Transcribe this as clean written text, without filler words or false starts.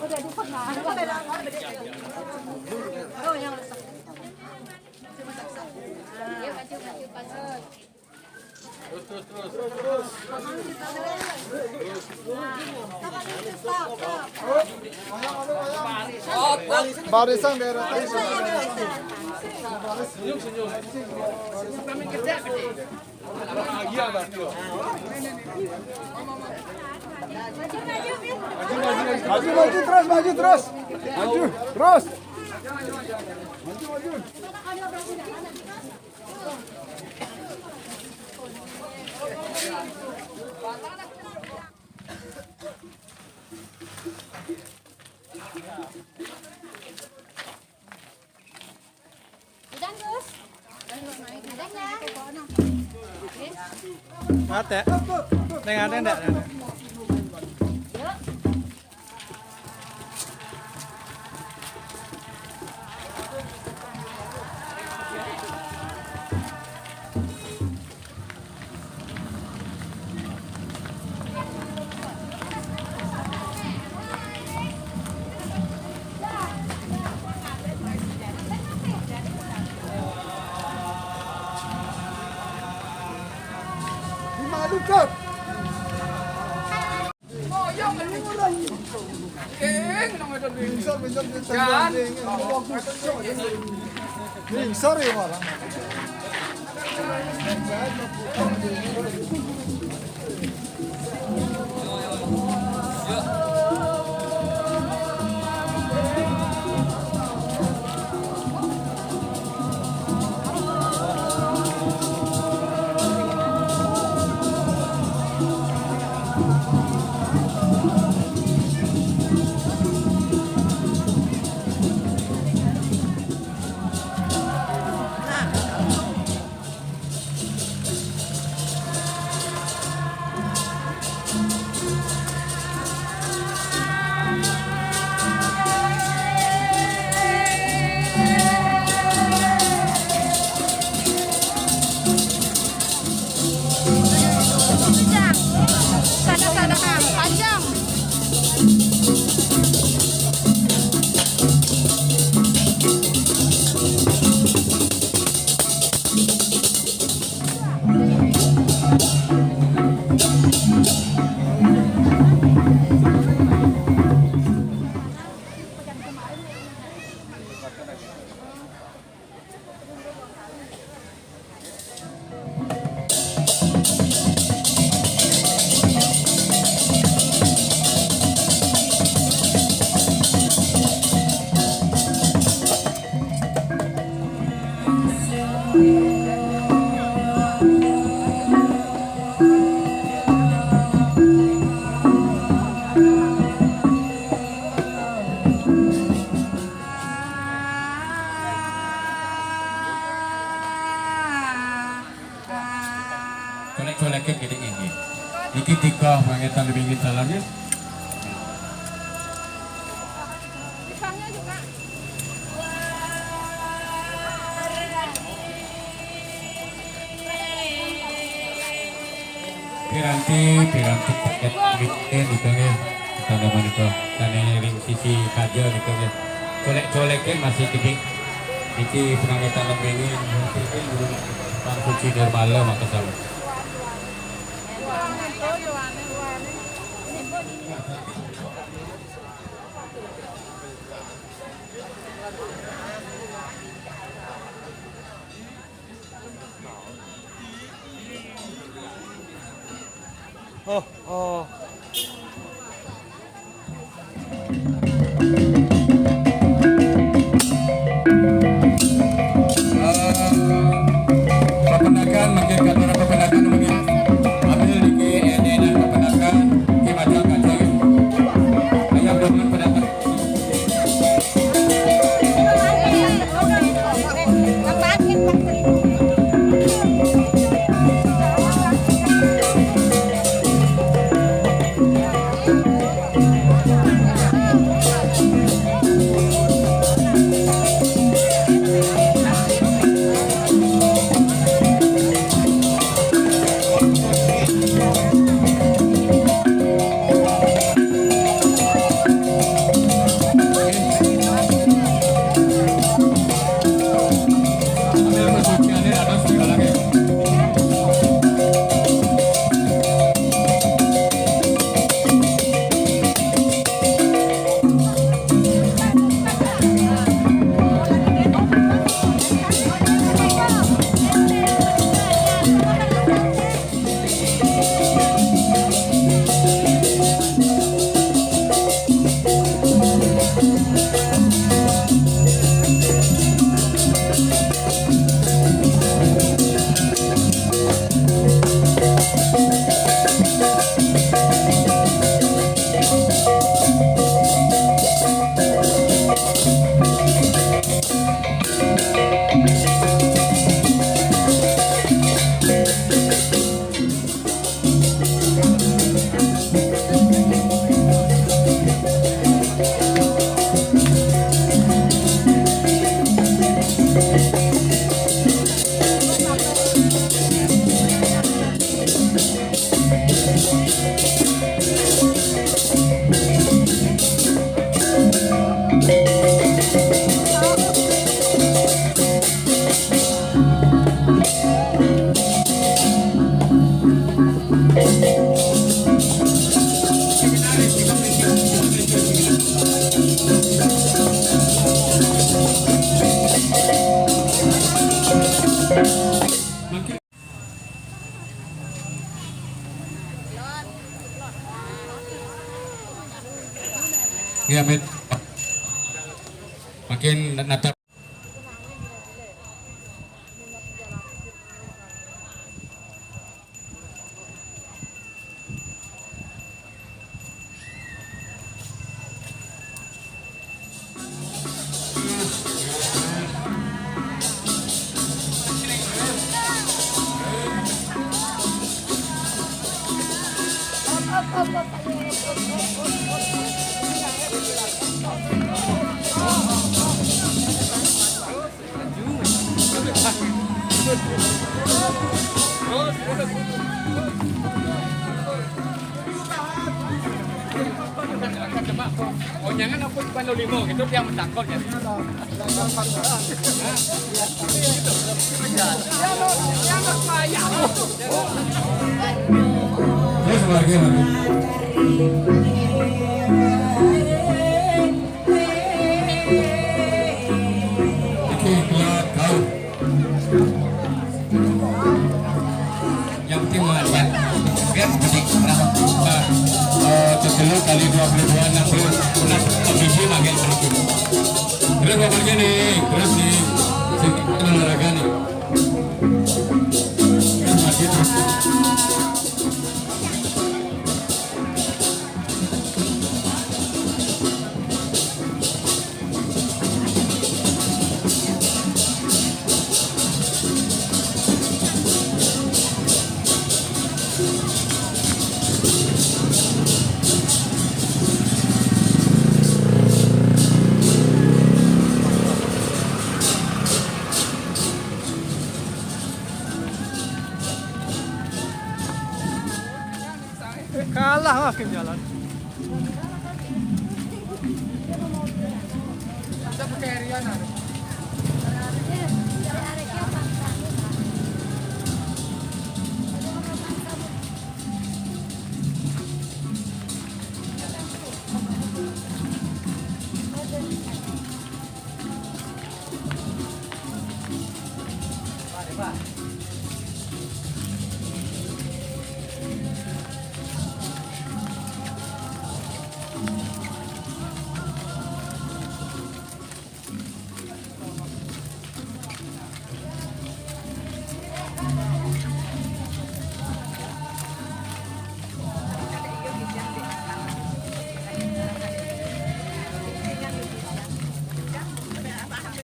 Udah di pernah. Oh, yang lesak. Terus. Barisan daerah tadi. Senyum. Kami kerja gede. Bahagia berarti loh. Maju terus. Maju. Mate. Neng ada enggak? Lukat. Oh, yang murah. Bingsar ya malah. Sana Kang, panjang. Colek-coleknya gini ini. Iki tiga mangetan lebih ingin jalannya. Piranti paket weekend itu ya. Kita nama itu. Karena ring sisi kaja itu ya. Colek-coleknya masih gede. Iki penangetan lebih ingin. Bang kunci normal maka sama. Oh. Pepenakan makin kantor pepenakan makin ambil di enak pepenakan di macam kaca ayam dengan pedagang Iya, Met. Makin natap. Oh jangan aku pandau limo gitu dia mentakut ya. Terus lagi. Oke, keluar kau. Yang penting melihat biar sedikit terkelu kali 22 60 visi makin sedikit. Terus bapaknya nih, terus nih sedikit olahraga nih. Kalah hakim jalan. Kita pakai Riana. Pak.